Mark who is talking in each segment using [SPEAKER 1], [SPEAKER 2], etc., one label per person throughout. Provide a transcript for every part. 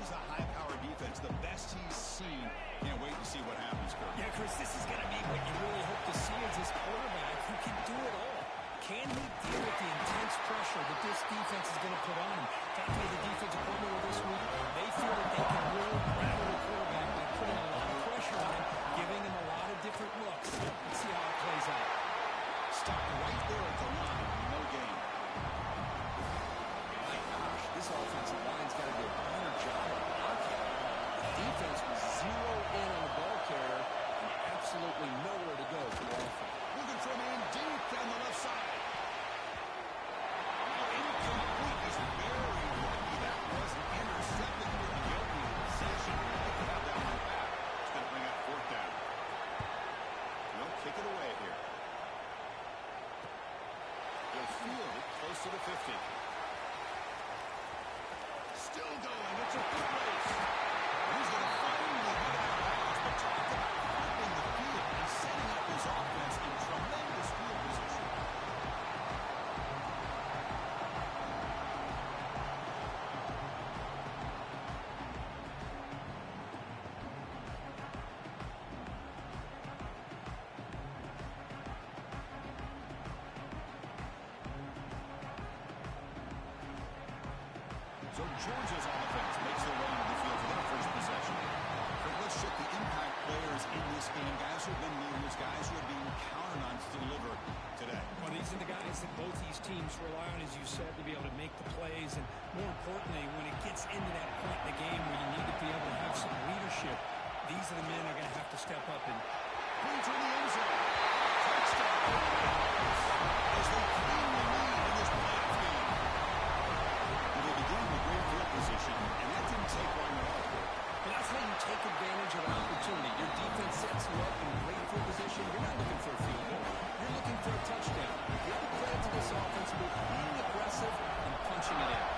[SPEAKER 1] is a high-powered defense, the best he's seen. Can't wait to see what happens, Kirk.
[SPEAKER 2] Yeah, Chris, this is going to be what you really hope to see as this quarterback who can do it all. Can he deal with the intense pressure that this defense is going to put on him? Talking to the defensive coordinator this week, they feel that they can really rattle the quarterback by putting a lot of pressure on him, giving him a lot of different looks. Let's see how it plays out.
[SPEAKER 1] Stuck right there at the line. No gain.
[SPEAKER 2] My gosh, this offensive line's got to do a better job of blocking. The defense was zeroed in on the ball carrier and absolutely nowhere to go for the offense.
[SPEAKER 1] Looking for a man deep down the left side. Oh, incomplete. He's very lucky that wasn't intercepted here in the opening possession. They could have that one back. It's going to bring up fourth down. They'll kick it away here. They'll field it close to the 50. Still going. It's a foot race. He's going to finally get out of bounds. But talk about flipping the field and setting up his offense in tremendous field position. So Georgia's offense makes their way into the field for their first possession. But let's check the impact players in this game. Guys who have been leaders, guys who are being counted on to deliver today.
[SPEAKER 2] Well, these are the guys that both these teams rely on, as you said, to be able to make the plays. And more importantly, when it gets into that point in the game where you need to be able to have some leadership, these are the men that are going to have to step up and
[SPEAKER 1] Brings in the end zone. Touchdown. As they claim the lead in this playoff game. They began with great field position, and that didn't take long at all.
[SPEAKER 2] But that's how you take advantage of an opportunity. Your defense sets you up in great field position. You're not looking for a field goal. You're looking for a touchdown. Give the credit to this offense for being aggressive and punching it in.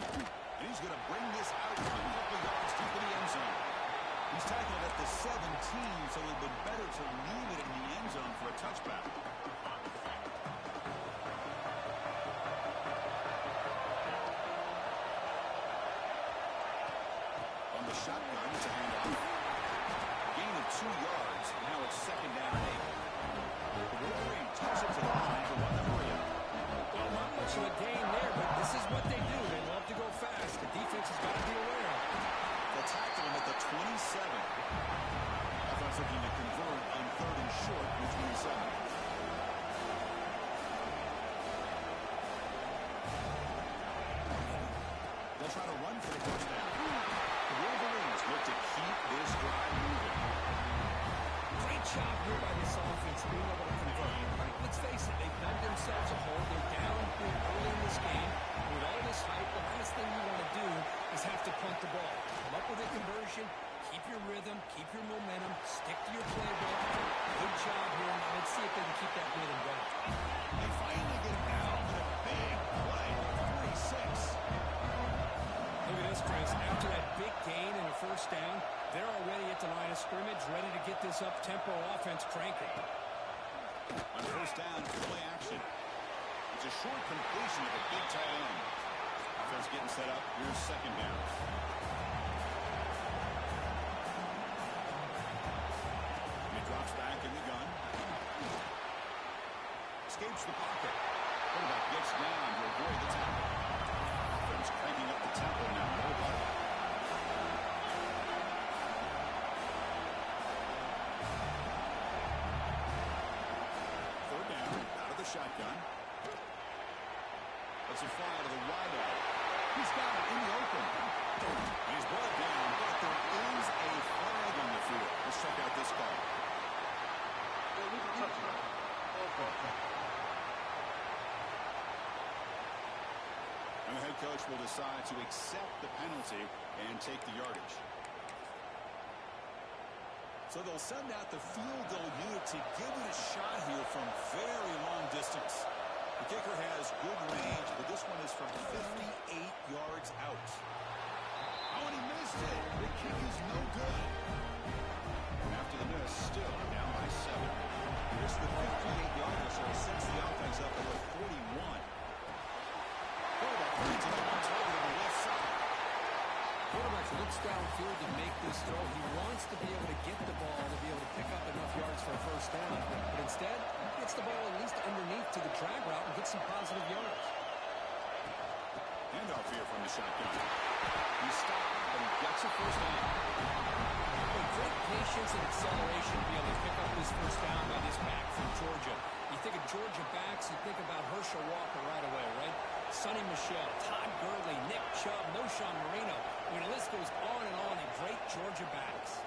[SPEAKER 1] And he's going to bring this out a couple yards deep in the end zone. He's tackled at the 17, so it would have been better to leave it in the end zone for a touchback. On the shotgun, it's a handoff. Gain of 2 yards. Now it's second down and 8. The Wolverine tucks it to the line for one number 8.
[SPEAKER 2] Well, not much of a gain there, but this is what they do. They love to go fast. The defense has got to be aware of it.
[SPEAKER 1] They'll tackle him at the 27. Offense looking to convert on 3rd and short with 27. They'll try to run for the first down. The Wolverines look to keep this drive moving.
[SPEAKER 2] Great job here by this offense being able to convert. Let's face it, they've dug themselves a hole. They're down here early in this game. With all this hype, the last thing you want to do is have to punt the ball. Come up with a conversion, keep your rhythm, keep your momentum, stick to your playbook. Good job here. Now let's see if they can keep that rhythm going.
[SPEAKER 1] They finally get down with a big play. 46.
[SPEAKER 2] Look at this, Chris. After that big gain and a first down, they're already at the line of scrimmage, ready to get this up-tempo offense cranking.
[SPEAKER 1] On first down, play action. It's a short completion of a big tight end. Offense getting set up. Here's second down. He drops back in the gun. Escapes the pocket. Quarterback gets down to avoid the tackle. Offense cranking up the tempo now. No huddle. Third down, out of the shotgun. Let's a fly to the wideout. He's got it in the open. He's brought down, but there is a flag on the field. Let's check out this call. And the head coach will decide to accept the penalty and take the yardage. So they'll send out the field goal unit to give it a shot here from very long distance. The kicker has good range, but this one is from 58 yards out. Oh, and he missed it. The kick is no good. After the miss, still down by 7. Here's the 58-yarder, so it sets the offense up over 41. Quarterback shotgun. He stopped, but he gets a first down.
[SPEAKER 2] With great patience and acceleration to be able to pick up this first down by this back from Georgia. You think of Georgia backs, you think about Herschel Walker right away, right? Sonny Michel, Todd Gurley, Nick Chubb, Knowshon Marino. I mean, the list goes on and on of great Georgia backs.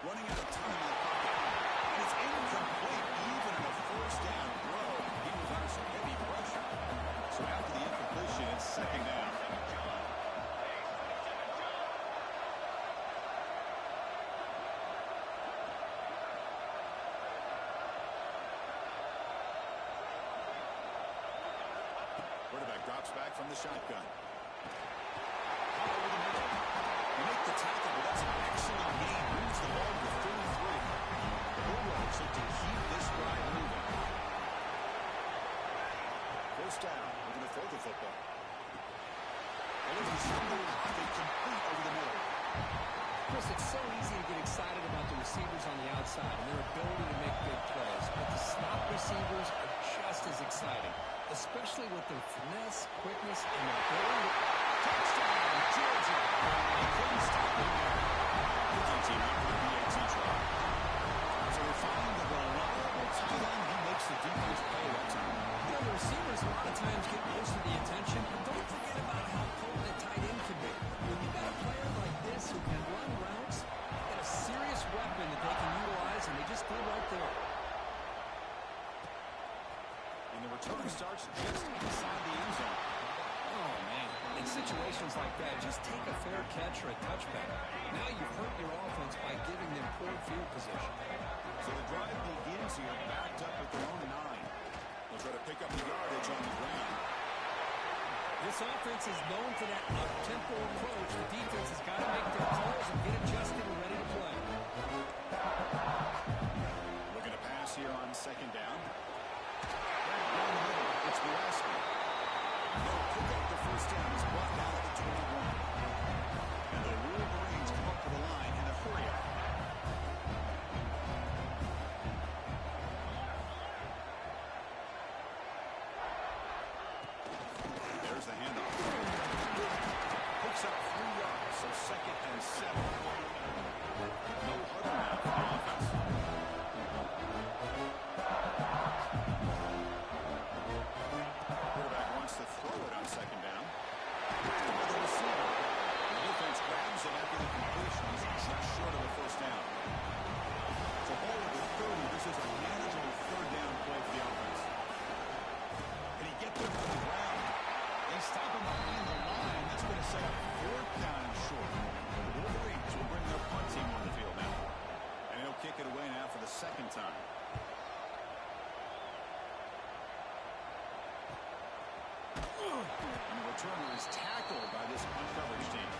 [SPEAKER 1] Running out of time in the pocket. And it's incomplete even in a first down throw. He was under some heavy pressure. So after the incompletion, it's second down. Quarterback drops back from the shotgun. Over the middle. You make the tackle, but that's an excellent gain. Moves the ball to 33. The Bulldogs look to keep this drive moving. First down. We're going to throw the football. And it's a single pocket complete over the middle.
[SPEAKER 2] Chris, it's so easy to get excited about the receivers on the outside and their ability to make big plays, but the slot receivers are just as exciting, especially with their finesse, quickness, and their ability to... Touchdown, Georgia! They couldn't stop him there.
[SPEAKER 1] The team after the PAT try. So we're finding the reliable tight end who makes the defense pay that time.
[SPEAKER 2] You know, the receivers a lot of times get most of the attention, but don't forget about how potent a tight end can be. When you've got a player like this who can run routes, you've got a serious weapon that they can utilize, and they just did right there.
[SPEAKER 1] And the return starts just inside the end zone.
[SPEAKER 2] Oh, man. In situations like that, just take a fair catch or a touchback. Now you've hurt your offense by giving them poor field position.
[SPEAKER 1] So the drive begins here, backed up at their own 9. They'll try to pick up the yardage on the ground.
[SPEAKER 2] This offense is known for that up-tempo approach. The defense has got to make their calls and get adjusted and ready to play.
[SPEAKER 1] Looking to pass here on second down. It's Gillespie. They'll pick up the first down. He's brought down at the 21. And the Wolverines come up to the line in a hurry up. There's the handoff. Picks up 3 yards, so second and 7. No huddle now for the offense. Quarterback wants to throw it on second down. With the receiver. The defense grabs it after the completion. He's just short of the first down. So ball at the 30. This is a manageable third down play for the offense. Can he get there from the ground? They stop him behind the line. That's going to set up 4th down and short. The Wolverines will bring their punt team on the field now. And he'll kick it away now for the second time. And the returner is tackled by this punt coverage team.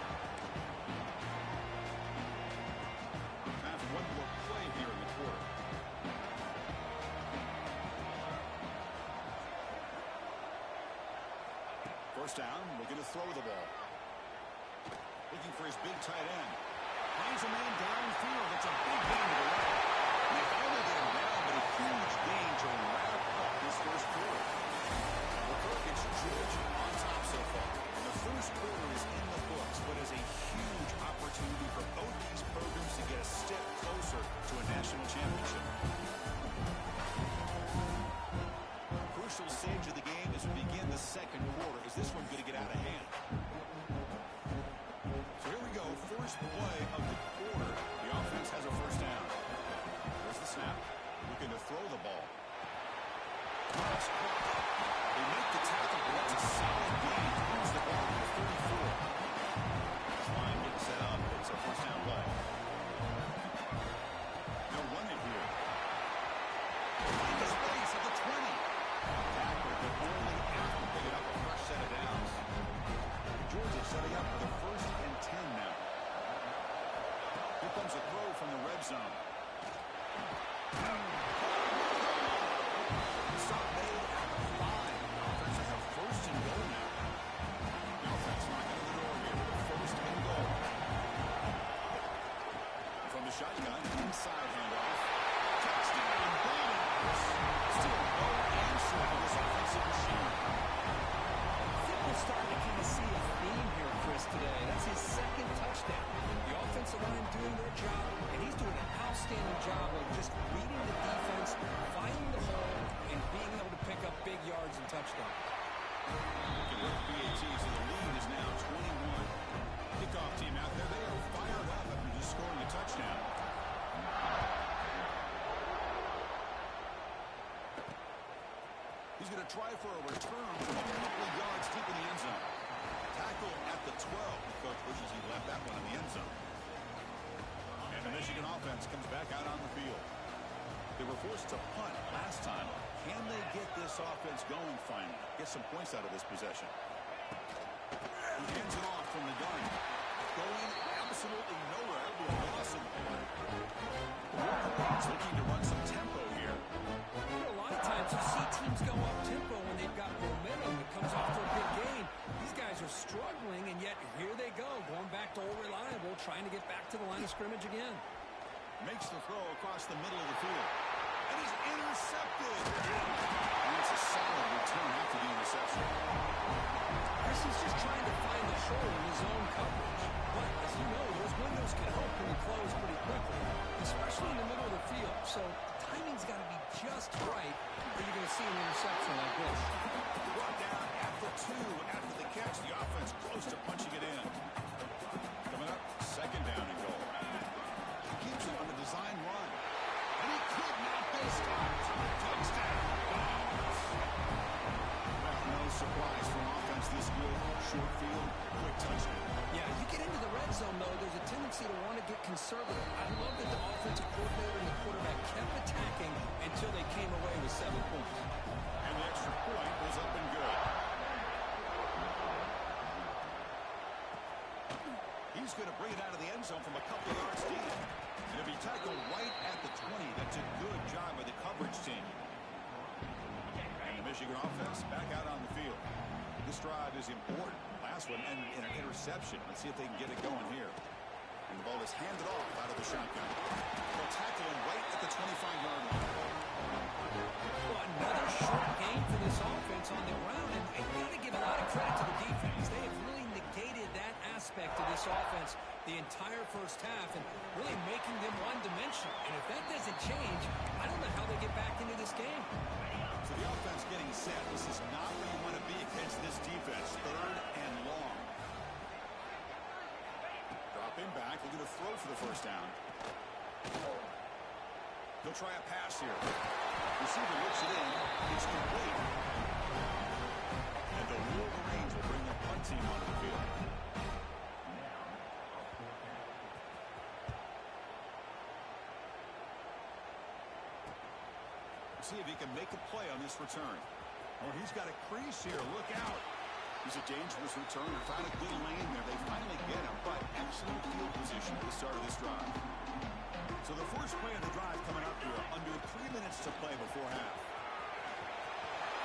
[SPEAKER 1] Time for one more play here in the quarter. First down, looking to throw the ball. Looking for his big tight end. Finds a man downfield. It's a big gain to the right. And they finally get him down, but a huge gain to wrap up this first quarter. It's Georgia on top so far. And the first quarter is in the books, but is a huge opportunity for both these programs to get a step closer to a national championship. Crucial stage of the game as we begin the second quarter. Is this one going to get out of hand? So here we go. First play of the quarter. The offense has a first down. There's the snap. Looking to throw the ball. That's caught. They make the tackle, but that's a solid gain. Moves the ball to the 34. This line getting set up. It's a first down play. They'll run it here. In the space at the 20. Tackle, but only after picking up a fresh set of downs. Georgia setting up for the 1st and 10 now. Here comes a throw from the red zone. Stop made at the 5. The offense has a 1st and goal now. The offense knocking on the door here with a 1st and goal. From the shotgun, inside handoff. Touchdown, Bulldogs. Still no answer for this offensive machine.
[SPEAKER 2] we're starting to kind of see a theme here, Chris, today. That's his second touchdown. The offensive line doing their job, and he's doing an outstanding job of just reading the defense, finding the hole, and being able to pick up big yards and touchdowns.
[SPEAKER 1] BAT, so the lead is now 21. Kickoff team out there, they are fired up after just scoring a touchdown. He's going to try for a return from a couple of yards deep in the end zone. Tackle at the 12. The coach wishes he left that one in the end zone. And the Michigan offense comes back out on the field. They were forced to punt last time. Can they get this offense going finally? Get some points out of this possession. He hands it off from the gun. Going absolutely nowhere. It'll be a loss of the play. The Wolverines looking to run some tempo here.
[SPEAKER 2] You know, a lot of times you see teams go up tempo when they've got momentum that comes after a big game. These guys are struggling, and yet here they go, going back to old reliable, trying to get back to the line of scrimmage again.
[SPEAKER 1] Makes the throw across the middle of the field. And he's intercepted. And it's a solid return after the interception.
[SPEAKER 2] Chris, he's just trying to find the hole in his own coverage. But, as you know, those windows can open and close pretty quickly, especially in the middle of the field. So the timing's got to be just right, or you're going to see an interception like this.
[SPEAKER 1] Brought down at the 2 after the catch. The offense close to punching it in. Coming up, second down and goal. He keeps it on the design run. And he could not be stopped. Touchdown. Well, no surprise from offense this good. Short field, quick touchdown.
[SPEAKER 2] Yeah, you get into the red zone, though, there's a tendency to want to get conservative. I love that the offensive coordinator and the quarterback kept attacking until they came away with 7 points.
[SPEAKER 1] And the extra point was up and good. He's going to bring it out of the end zone from a couple of yards deep. And he'll be tackled right at the 20. That's a good job by the coverage team. And the Michigan offense back out on the field. This drive is important. Last one ended in an interception. Let's see if they can get it going here. And the ball is handed off out of the shotgun. They'll tackle him right at the 25-yard line.
[SPEAKER 2] Well, another short game for this offense on the ground, and you got to give a lot of credit to the defense. They have really negated that aspect of this offense the entire first half and really making them one-dimensional. And if that doesn't change, I don't know how they get back into this game.
[SPEAKER 1] So the offense getting set. This is not where you want to be against this defense. Third and long. Dropping back, looking to throw for the first down. He'll try a pass here. Receiver looks it in. It's complete. And the Wolverines will bring the punt team onto the field. See if he can make a play on this return. Oh, he's got a crease here. Look out. He's a dangerous returner. Found a good lane there. They finally get him, but excellent field position at the start of this drive. So the first play of the drive coming up here. Under 3 minutes to play before half.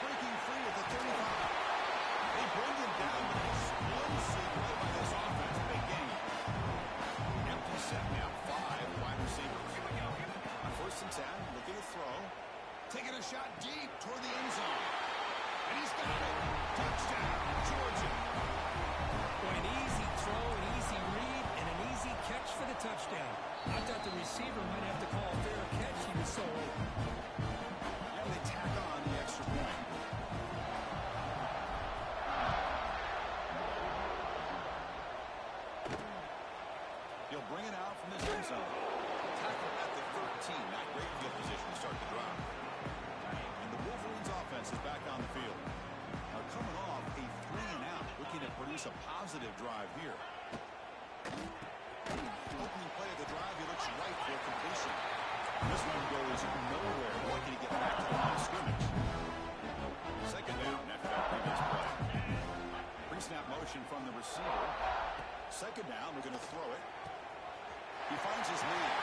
[SPEAKER 1] Breaking free at the 35. They bring him down. Explosive play by this offense. Big game. Empty set now. 5 wide receivers. Here we go. On first and 10, looking to throw. Taking a shot deep toward the end zone. And he's got it. Touchdown, Georgia.
[SPEAKER 2] Boy, an easy throw, an easy read, and an easy catch for the touchdown. I thought the receiver might have to call a fair catch. He was so open.
[SPEAKER 1] And they tack on the extra point. He'll bring it out from his end zone. Tackle at the 13. Not great field position to start the drive. And the Wolverines offense is back on the field. Now coming off a 3-and-out, looking to produce a positive drive here. Opening play of the drive, he looks right for completion. This one goes nowhere. Boy, can he get back to the line of scrimmage. Second down after that previous play. Pre-snap motion from the receiver. Second down, we're going to throw it. He finds his lead.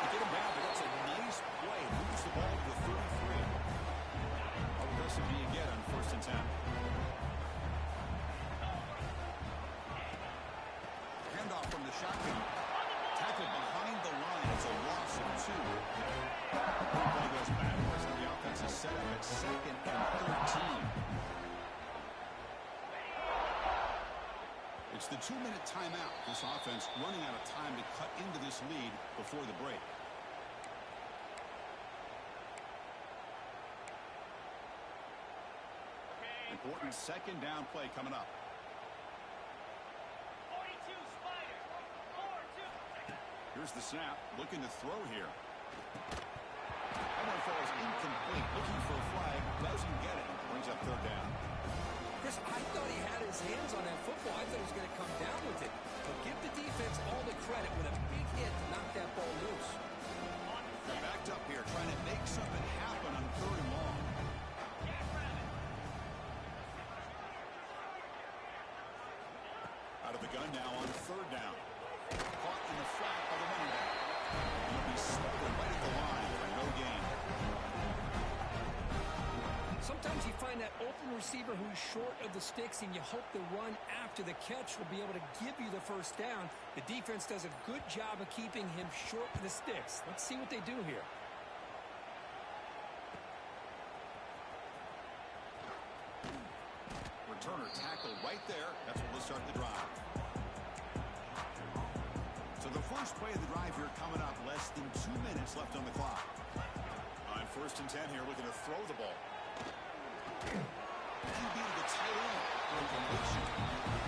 [SPEAKER 1] To get him down, but that's a nice play. Moves the ball to the 33. How aggressive do you get on first and 10? Handoff from the shotgun. Tackled behind the line. It's a loss of 2. The play goes backwards, and the offense is set up at second and 13. It's the 2-minute timeout. This offense running out of time to cut into this lead before the break. Important second down play coming up.
[SPEAKER 3] 42 Spider. 4-2.
[SPEAKER 1] Here's the snap. Looking to throw here. That one falls incomplete. Looking for a flag. Doesn't get it. Brings up third down.
[SPEAKER 2] Chris, I thought he had his hands on that football. I thought he was going to come down with it. But give the defense all the credit with a big hit to knock that ball loose.
[SPEAKER 1] They're backed up here, trying to make something happen on third and long. Out of the gun now on third down. Caught in the flat by the running back. He'll be stolen right at the line for no gain.
[SPEAKER 2] Sometimes you find that open receiver who's short of the sticks, and you hope the run after the catch will be able to give you the first down. The defense does a good job of keeping him short of the sticks. Let's see what they do here.
[SPEAKER 1] Returner tackle right there. That's what will start the drive. So the first play of the drive here coming up. Less than 2 minutes left on the clock. On 1st and 10 here, looking to throw the ball. QB to the tight end for a conviction.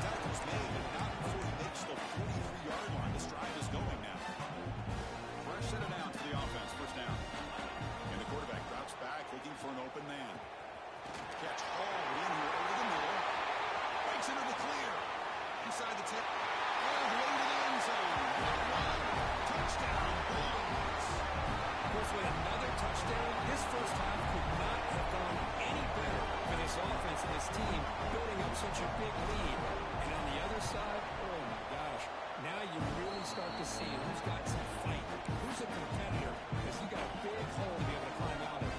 [SPEAKER 1] Tackle's made, and not before he makes the 43-yard line. This drive is going now. Fresh set it down to the offense. First down. And the quarterback drops back, looking for an open man. Catch hauled in here over the middle. Breaks into the clear. Inside the tip. All the way to the end zone. Touchdown, Bulls.
[SPEAKER 2] Chris, with another touchdown, this first half could not have gone any better for this offense and this team, building up such a big lead. And on the other side, oh my gosh, now you really start to see who's got some fight, who's a competitor, because you got a big hole to be able to climb out of.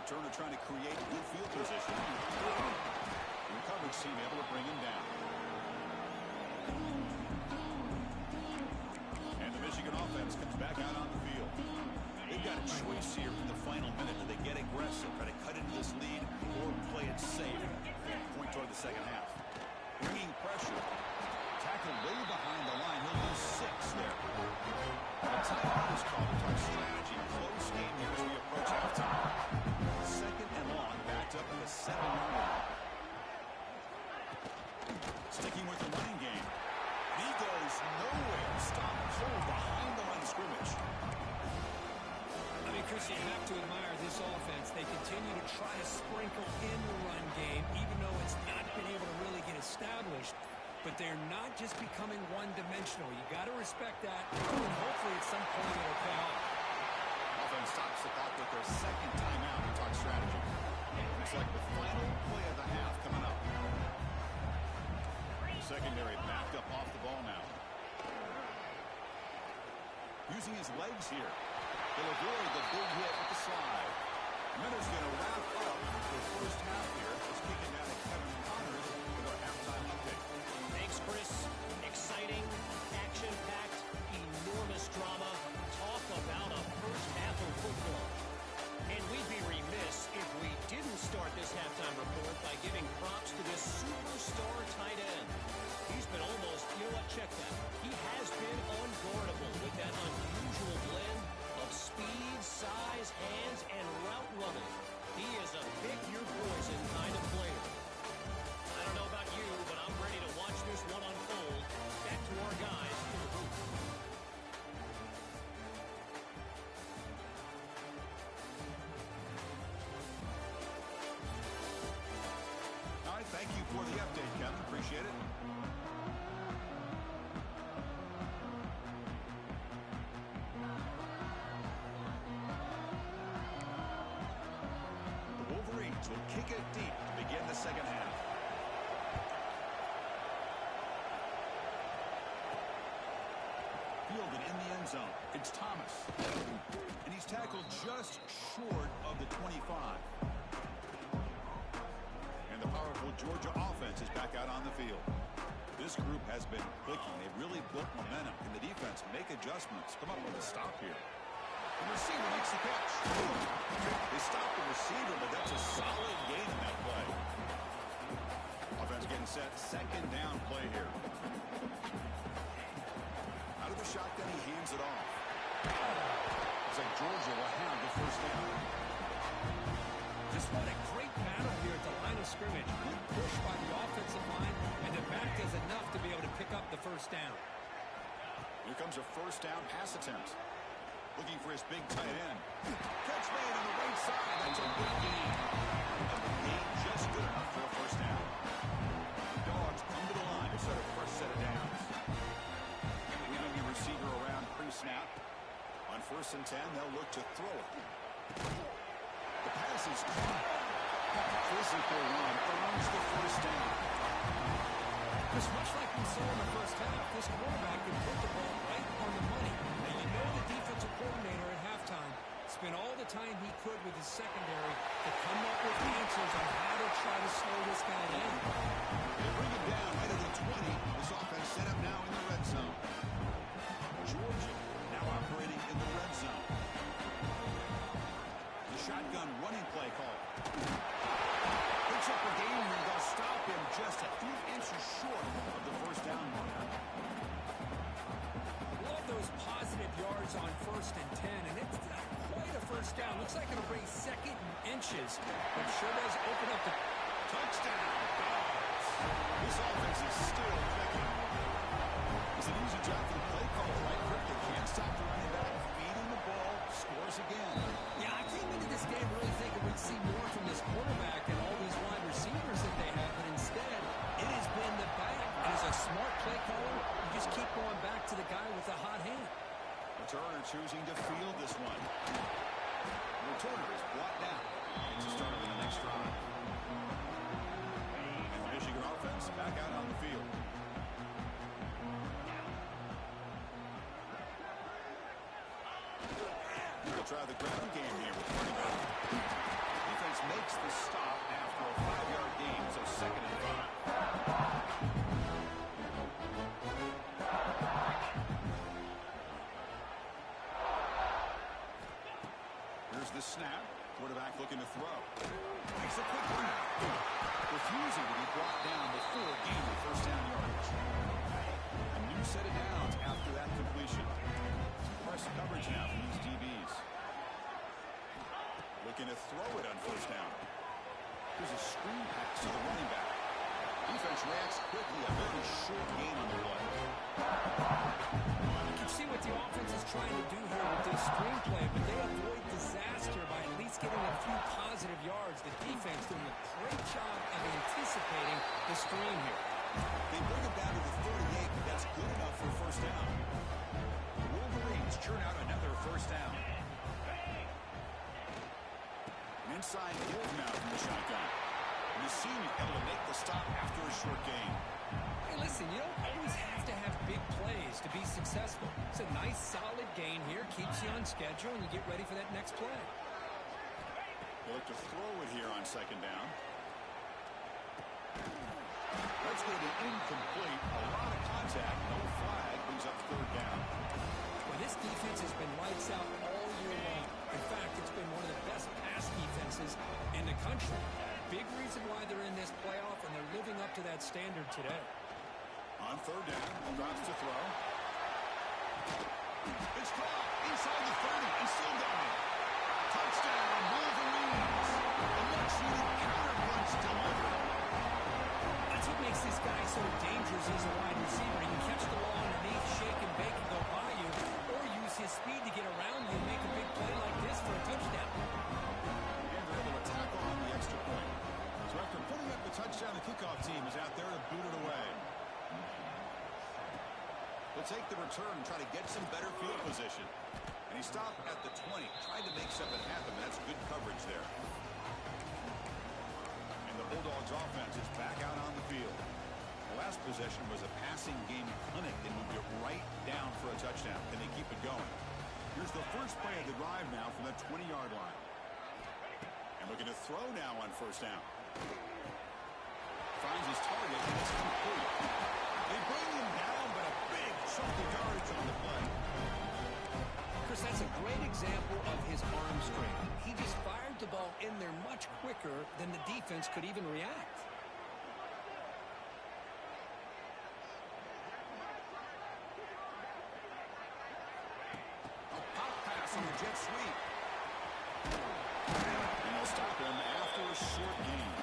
[SPEAKER 1] Turner trying to create good field position. The coverage team able to bring him down. And the Michigan offense comes back out on the field. They've got a choice here in the final minute. Do they get aggressive, try to cut into this lead, or play it safe? Point toward the second half. Bringing pressure. Tackle way behind the line. He'll lose 6 there. The timeout is called to talk strategy. Close game here as we approach halftime. Second and long, backed up to the 7-yard line. Sticking with the running game. He goes nowhere. Stop cold behind the line of scrimmage.
[SPEAKER 2] I mean, Chris, you have to admire this offense. They continue to try to sprinkle in the run game, even though it's not been able to really get established. But they're not just becoming one-dimensional. You got to respect that, and hopefully at some point it'll pay off.
[SPEAKER 1] Offense stops the clock with their second timeout to talk strategy. Looks like the final play of the half coming up. Secondary backed up off the ball now. Using his legs here. He'll avoid the big hit with the slide. Miller's going to wrap up the first half here. Just kicking down to Kevin Connors with our halftime update.
[SPEAKER 3] Thanks, Chris. Exciting, action-packed, enormous drama. Talk about a first half of football. And we'd be remiss if we didn't start this halftime report by giving props to this superstar tight end. He's been almost, you know what, check that. He has been unguardable with that unusual blend of speed, size, hands, and route running. He is a pick-your-poison kind of player. I don't know about you, but I'm ready to watch this one unfold. Back to our guys in the booth.
[SPEAKER 1] All right, thank you for the update, Kevin. Appreciate it. The Wolverines will kick it deep to begin the second half. Fielded in the end zone. It's Thomas. And he's tackled just short of the 25. And the powerful Georgia offense is back out on the field. This group has been clicking. They've really built momentum. Can the defense make adjustments? Come up with a stop here. The receiver makes the catch. They stop the receiver, but that's a solid gain in that play. Offense getting set. Second down play here. Out of the shotgun, he hands it off. Looks like Georgia will have the first down.
[SPEAKER 2] Just what a great battle here at the line of scrimmage. Good push by the offensive line, and the back does enough to be able to pick up the first down.
[SPEAKER 1] Here comes a first down pass attempt. Looking for his big tight end. Catch made on the right side. That's a big gain. And the gain just good enough for a first down. The Dogs come to the line to set a first set of downs. Leaving the receiver around pre-snap. On 1st and 10, they'll look to throw it. The pass is caught. Physical run earns the first down.
[SPEAKER 2] Just much like we saw in the first half, this quarterback can put the ball right on the money. And you know the defensive coordinator at halftime spent all the time he could with his secondary to come up with answers on how to try to slow this guy down.
[SPEAKER 1] They bring him down right at the 20. This offense set up now in the red zone. Georgia now operating in the red zone. The shotgun running play call. Picks up a game here. They'll stop him just a few inches short of the first down marker.
[SPEAKER 2] Love those positive yards on 1st and 10, and it's not quite a first down. Looks like it'll bring 2nd and inches, but sure does open up the
[SPEAKER 1] touchdown. This offense is still clicking. It's an easy job for the play caller, right? They can't stop the running back, feeding the ball, scores again.
[SPEAKER 2] Yeah, I came into this game really thinking we'd see more from this quarterback and all these wide receivers that they have, but instead, it has been the back. As a smart play caller, you just keep going back to the guy with the hot hand.
[SPEAKER 1] Returner choosing to field this one. The returner is brought down. It's the start of the next drive. And the Michigan offense back out on the field. They'll try the ground game here with running back. Defense makes the stop after a 5-yard gain, so 2nd and 5. Here's the snap. Quarterback looking to throw. Makes a quick one. Refusing to be brought down before gaining first down yardage. A new set of downs after that completion. Press coverage now from these DBs. Looking to throw it on first down. There's a screen pass to the running back. Defense reacts quickly. A very short gain on the play.
[SPEAKER 2] You can see what the offense is trying to do here with this screenplay, but they avoid disaster by at least getting a few positive yards. The defense doing a great job of anticipating the screen here.
[SPEAKER 1] They bring it down to the 38, but that's good enough for a first down. The Wolverines churn out another first down. An inside give now from the shotgun. And the senior able to make the stop after a short gain.
[SPEAKER 2] Hey, listen, you don't always have to have big plays to be successful. It's a nice, solid gain here. Keeps you on schedule, and you get ready for that next play.
[SPEAKER 1] They look to throw it here on 2nd down. That's going to be incomplete. A lot of contact. No flag. Brings up 3rd down.
[SPEAKER 2] Well, this defense has been lights out all year long. In fact, it's been one of the best pass defenses in the country. Big reason why they're in this playoff, and they're living up to that standard today.
[SPEAKER 1] On 3rd down, drops to throw. It's caught inside the 30 and still down. Touchdown, Wolverines. A much-needed counter-punch delivered.
[SPEAKER 2] That's what makes this guy so dangerous as a wide receiver. He can catch the ball underneath, shake and bake and go by you, or use his speed to get around you and make a big play like this for a touchdown.
[SPEAKER 1] And they're able to tackle on the extra point. So after putting up the touchdown, the kickoff team is out there to boot it away. They'll take the return and try to get some better field position. And he stopped at the 20, tried to make something happen. That's good coverage there. And the Bulldogs offense is back out on the field. The last possession was a passing game clinic. They moved it right down for a touchdown. Can they keep it going? Here's the first play of the drive now from the 20-yard line. And looking to throw now on 1st down. Finds his target, and it's complete. They bring him down, but a big chunk of yardage on the play.
[SPEAKER 2] Chris, that's a great example of his arm strength. He just fired the ball in there much quicker than the defense could even react.
[SPEAKER 1] A pop pass on the jet sweep. And they'll stop him after a short gain.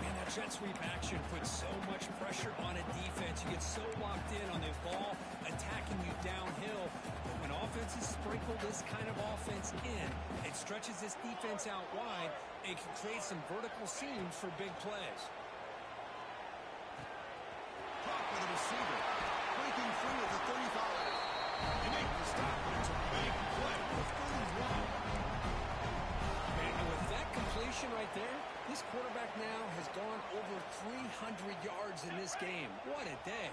[SPEAKER 2] Man, that jet sweep action puts so much pressure on a defense. You get so locked in on the ball attacking you downhill. But when offenses sprinkle this kind of offense in, it stretches this defense out wide. It can create some vertical seams for big plays.
[SPEAKER 1] Caught by the receiver. Breaking free at the 35. They make the stop, but it's a big play for 31.
[SPEAKER 2] And with that completion right there, this quarterback now has gone over 300 yards in this game. What a day.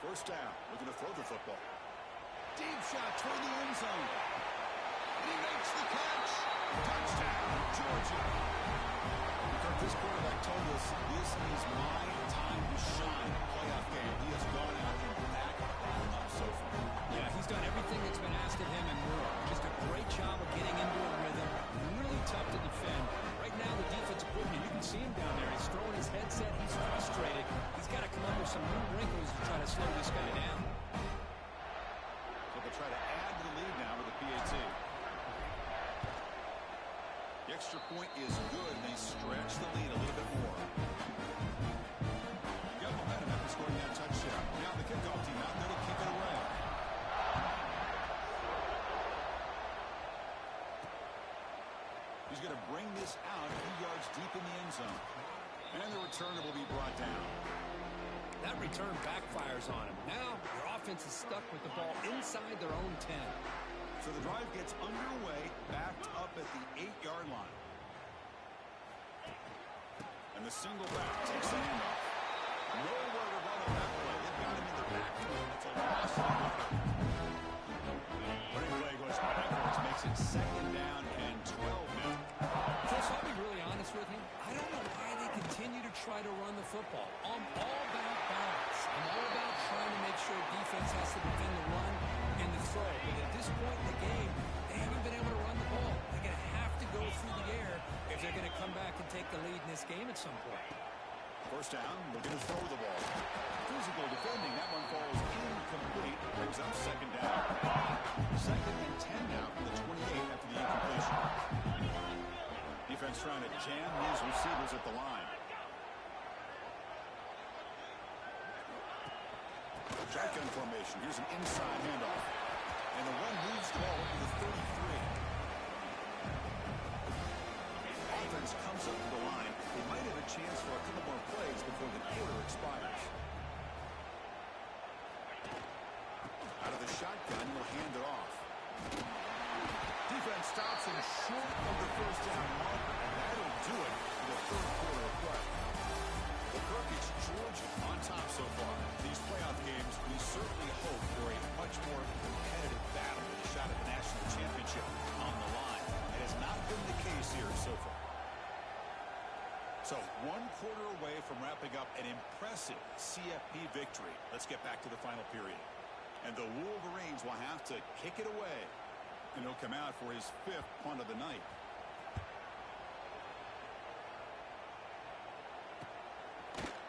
[SPEAKER 1] First down, looking to throw the football. Deep shot toward the end zone. And he makes the catch. Touchdown, Georgia. Kirk, this quarterback told us this is my time to shine. Playoff game. He has gone out and backed that up so far.
[SPEAKER 2] Yeah, he's done everything that's been asked of him and more. Just a great job of getting into a rhythm. Really tough to defend. Right now, the defensive equipment, you can see him down there. He's throwing his headset. He's frustrated. He's got to come up with some new wrinkles to try to slow this guy down.
[SPEAKER 1] So they'll try to add to the lead now with the PAT. The extra point is good, and they stretch the lead a little bit more. You got momentum after scoring that touchdown. Now the kickoff team out there to kick it away. He's going to bring this out a few yards deep in the end zone. And the returner will be brought down.
[SPEAKER 2] That return backfires on him. Now, your offense is stuck with the ball inside their own 10.
[SPEAKER 1] So the drive gets underway, backed up at the 8-yard line. And the single back takes the handoff. Nowhere to run on that play. They've got him in the backfield. It's a loss of the runner. Running play goes backwards, makes it second down and 12 now.
[SPEAKER 2] Chris, I'll be really honest with you. I don't know why they continue to try to run the football. I'm all about balance. I'm all about trying to make sure defense has to defend the run and the throw. But at this point in the game, they haven't been able to run the ball. They're going to have to go through the air if they're going to come back and take the lead in this game at some point.
[SPEAKER 1] First down, looking to throw the ball. Physical defending, that one falls incomplete. Brings up second down. Second and 10 now from the 28 after the incompletion. Defense trying to jam these receivers at the line. Shotgun formation. Here's an inside handoff. And the run moves the ball up to the 33. Offense comes up to the line. They might have a chance for a couple more plays before the quarter expires. Out of the shotgun, he'll hand it off. Defense stops him short of the first down marker, and that'll do it for the third quarter of play. The Kirk, it's Georgia on top so far. These playoff games, we certainly hope for a much more competitive battle with a shot at the national championship on the line. It has not been the case here so far. So, 1 quarter away from wrapping up an impressive CFP victory. Let's get back to the final period. And the Wolverines will have to kick it away. And he'll come out for his 5th punt of the night.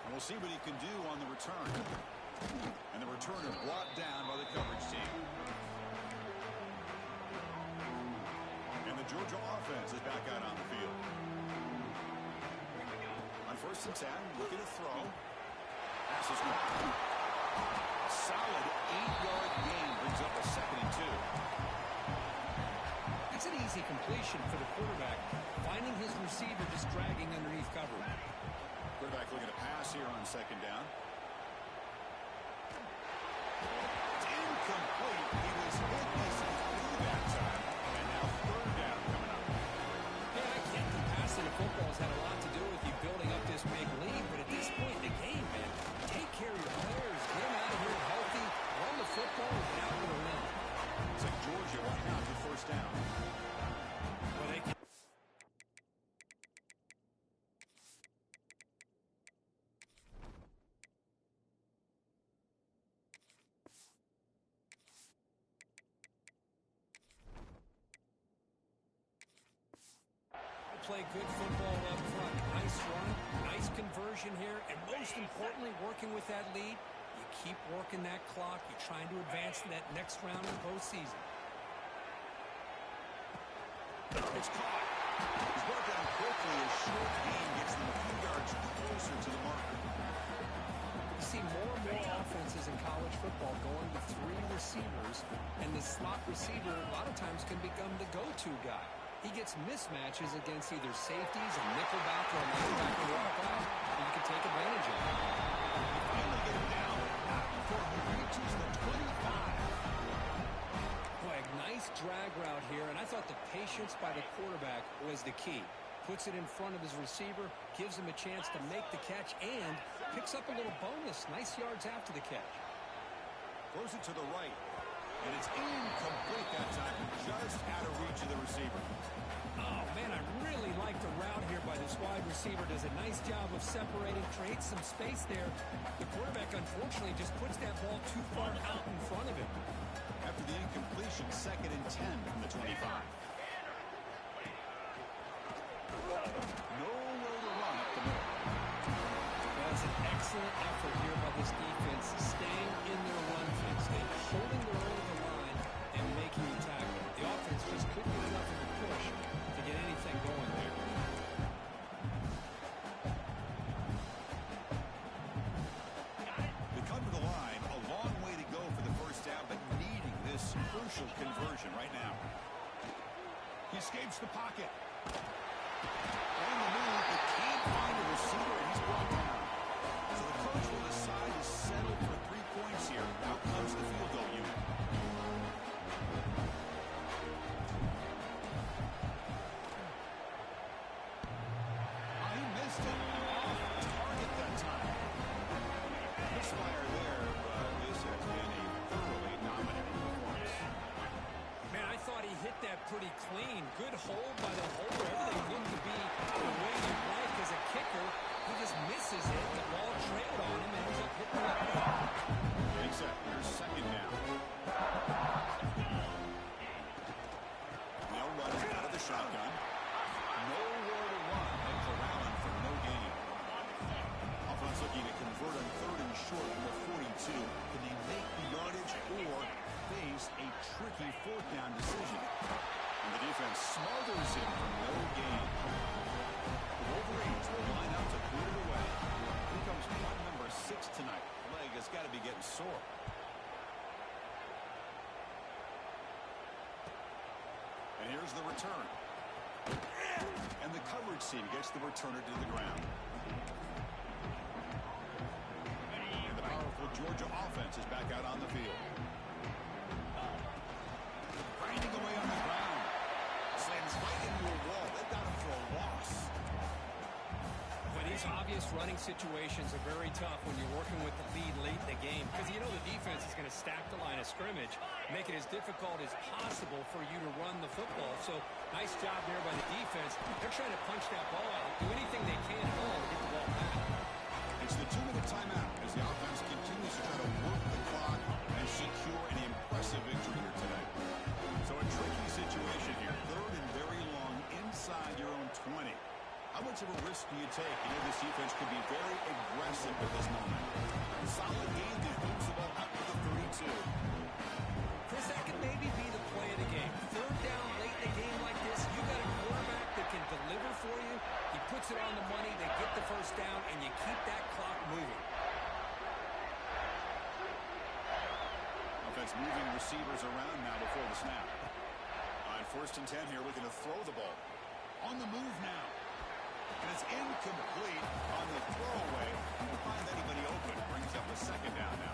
[SPEAKER 1] And we'll see what he can do on the return. And the returner brought down by the coverage team. And the Georgia offense is back out on the field. On 1st and 10, looking to throw. Pass is good. A solid 8-yard gain brings up a 2nd and 2.
[SPEAKER 2] It's an easy completion for the quarterback, finding his receiver just dragging underneath cover.
[SPEAKER 1] Quarterback looking to pass here on 2nd down. It's incomplete. He was hit missing through that time. And now 3rd down coming up.
[SPEAKER 2] Yeah, I get the passing of football has had a lot to do with you building up this big lead, but at this point in the game, man, take care of your players, get them out of here healthy, run the football, and get out with a win.
[SPEAKER 1] It's like Georgia right now
[SPEAKER 2] play good football up front. Nice run, nice conversion here, and most importantly, working with that lead, you keep working that clock. You're trying to advance to that next round of the postseason.
[SPEAKER 1] It's caught. He's brought down quickly. A short gain gets them a few yards closer to the marker.
[SPEAKER 2] You see more and more offenses in college football going to 3 receivers, and the slot receiver a lot of times can become the go-to guy. He gets mismatches against either safeties, a nickelback, or a linebacker walk out, and you can take advantage of it.
[SPEAKER 1] Finally get him down, not before he reaches the 25.
[SPEAKER 2] Boy, a nice drag route here, and I thought the patience by the quarterback was the key. Puts it in front of his receiver, gives him a chance to make the catch, and picks up a little bonus. Nice yards after the catch.
[SPEAKER 1] Throws it to the right, and it's incomplete that time, just out of reach of the receiver.
[SPEAKER 2] Oh, man, I really like the route here by this wide receiver. Does a nice job of separating, creates some space there. The quarterback, unfortunately, just puts that ball too far out in front of him.
[SPEAKER 1] After the incompletion, 2nd and 10 from the 25. Nowhere to run up the middle.
[SPEAKER 2] That's an excellent effort here by this defense, staying in their run fix, holding their own the line and making the tackle. The offense just couldn't get enough of a push to get anything going there.
[SPEAKER 1] They come to the line, a long way to go for the first down, but needing this crucial conversion right now. He escapes the pocket. On the move, but can't find a receiver, and he's brought down. So the coach will decide to settle for 3 points here. Out comes the field goal unit. He missed it. Off target that time. Misfire there, but this has been a thoroughly dominant performance.
[SPEAKER 2] Man, I thought he hit that pretty clean. Good hold by the holder. Everything looked to be the way you'd like as a kicker. He just misses it. The ball trailed on him and ends up hitting the net.
[SPEAKER 1] Makes that your 2nd down. Now running out of the shotgun. Nowhere to run. And corralling for no gain. Offense looking to convert on 3rd and short from the 42. Can they make the yardage or face a tricky 4th down decision? And the defense smothers him for no gain. The Wolverines will line up to clear it away. Here comes punt number 6 tonight. The leg has got to be getting sore. And here's the return. And the coverage team gets the returner to the ground. And the powerful Georgia offense is back out on the field. Grinding away on the ground. Slams right into a wall. They got him for a loss.
[SPEAKER 2] Well, these obvious running situations are very tough when you're working with the lead late in the game because you know the defense is going to stack the line of scrimmage, make it as difficult as possible for you to run the football. So nice job there by the defense. They're trying to punch that ball out, do anything they can at all to get the ball back.
[SPEAKER 1] It's the 2-minute timeout as the offense continues to try to work the clock and secure an impressive victory here tonight. So a tricky situation here. 3rd and very long inside your own 20. How much of a risk do you take? You know this defense could be very aggressive at this moment. Solid game that moves the ball up to the 32.
[SPEAKER 2] Chris, that could maybe be the play of the game. 3rd down late in a game like this, you got a quarterback that can deliver for you. He puts it on the money, they get the first down, and you keep that clock moving.
[SPEAKER 1] Offense moving receivers around now before the snap. On 1st and 10 here, looking to throw the ball. On the move now. And it's incomplete on the throwaway. To find anybody open brings up a 2nd down now.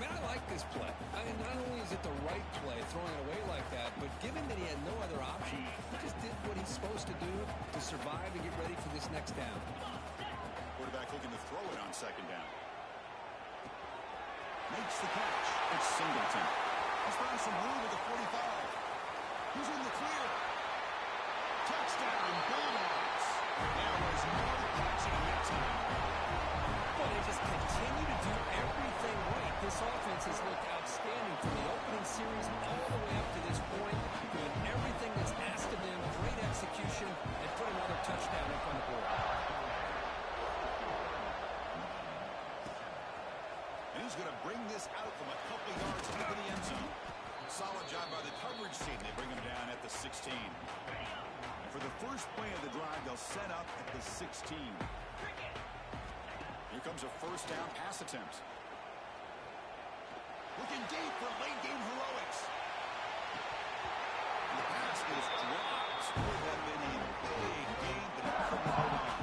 [SPEAKER 2] Man, I like this play. I mean, not only is it the right play, throwing it away like that, but given that he had no other option, he just did what he's supposed to do to survive and get ready for this next down.
[SPEAKER 1] Quarterback looking to throw it on 2nd down. Makes the catch. It's Singleton. He's found some room at the 45. He's in the clear. Touchdown, Bulldogs. There was no catching that time.
[SPEAKER 2] Well, they just continue to do everything right. This offense offense has looked outstanding from the opening series all the way up to this point, doing everything that's asked of them, great execution, and put another touchdown up on the board.
[SPEAKER 1] And he's going to bring this out from a couple yards into the end zone. Solid job by the coverage team. They bring him down at the 16. And for the first play of the drive, they'll set up at the 16. Here comes a first down pass attempt. Looking deep for late game heroics. The pass is dropped. Would have been a big game, but he couldn't hold on.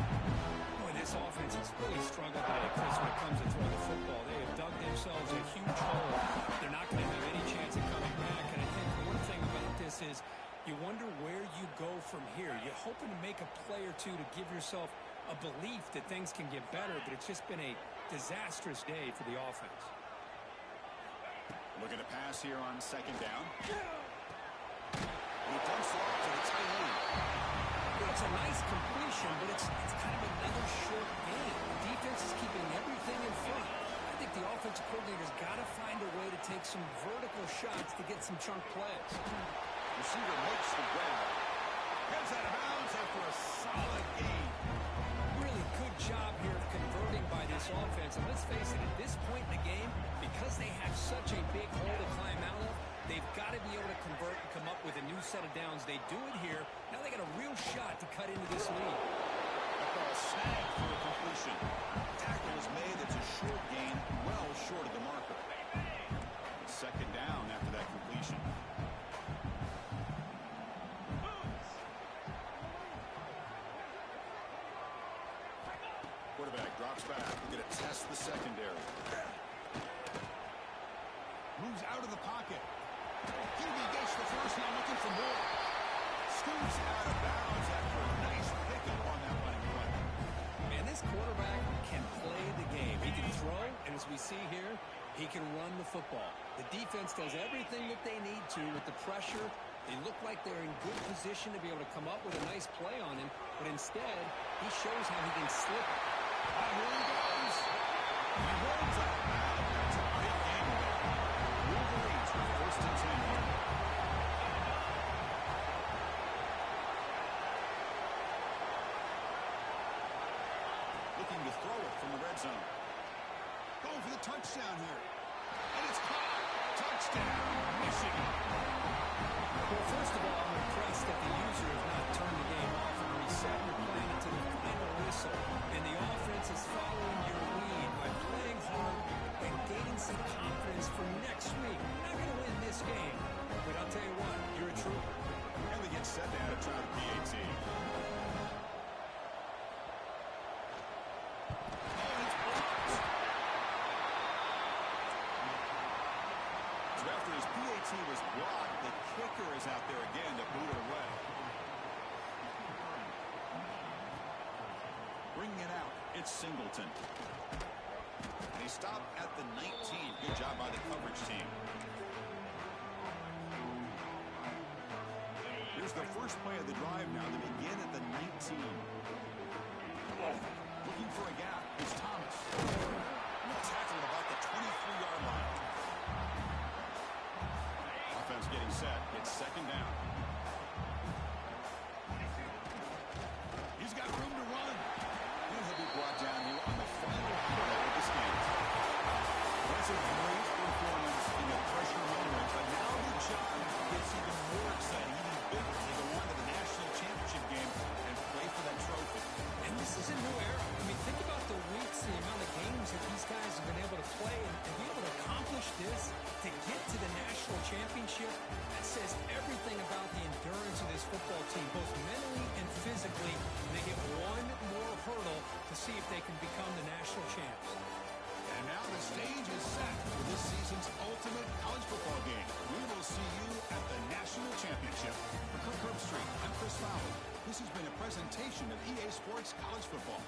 [SPEAKER 2] Boy, this offense has really struggled today, Chris, when it comes to throwing the football. They have dug themselves a huge hole. They're not going to have any chance of coming back. And I think one thing about this is you wonder where you go from here. You're hoping to make a play or two to give yourself a belief that things can get better, but it's just been a disastrous day for the offense.
[SPEAKER 1] Looking to pass here on second down. He dumps it off to the tight end.
[SPEAKER 2] It's a nice completion, but it's kind of another short game. The defense is keeping everything in front. I think the offensive coordinator's got to find a way to take some vertical shots to get some chunk plays.
[SPEAKER 1] Receiver makes the grab. Heads out of bounds after a solid game.
[SPEAKER 2] Really good job here of converting by this offense. And let's face it, at this point in the game, because they have such a big hole to climb out of, they've got to be able to convert and come up with a new set of downs. They do it here. Now they got a real shot to cut into this lead.
[SPEAKER 1] That ball snagged for a completion. Tackle is made. It's a short gain, well short of the marker. Second down after that completion. Quarterback drops back. We're going to test the secondary. Moves out of the pocket. He gets the first now, looking for more. Scoops out of bounds after a nice pickup on that running play.
[SPEAKER 2] Man, this quarterback can play the game. He can throw, and as we see here, he can run the football. The defense does everything that they need to with the pressure. They look like they're in good position to be able to come up with a nice play on him, but instead, he shows how he can slip it.
[SPEAKER 1] Here he goes. He rolls out of bounds. That's a big game there. Wolverines with first and 10 here. Looking to throw it from the red zone. Going for the touchdown here. And it's caught. Touchdown, Michigan.
[SPEAKER 2] Well, first of all, I'm impressed that the user has not turned the game off and reset and playing it to the final whistle. And the offense is following your lead by playing hard and gaining some confidence for next week. You're not going to win this game, but I'll tell you what, you're a trooper.
[SPEAKER 1] And we get set down to try the PAT. Was blocked. The kicker is out there again to boot it away. Bringing it out, it's Singleton. And he stopped at the 19. Good job by the coverage team. Here's the first play of the drive now. They begin at the 19. Looking for a gap. It's Thomas. Tackled about the 23-yard line. Offense getting set. It's second down. He's got room to run. And he'll be brought down here on the final play of this game. That's a great performance in the pressure moment. But now the job gets even more exciting, even bigger. They go on to the national championship game and play for that trophy.
[SPEAKER 2] And this is a new era. I mean, think about the weeks, the amount of games that these guys have been able to play and be able to accomplish this, to get to the national championship. That says everything about the endurance of this football team, both mentally and physically. And they get one more hurdle to see if they can become the national champs.
[SPEAKER 1] And now the stage is set for this season's ultimate college football game. We will see you at the national championship. For Kirk Herbstreit, I'm Chris Fowler. This has been a presentation of EA Sports College Football.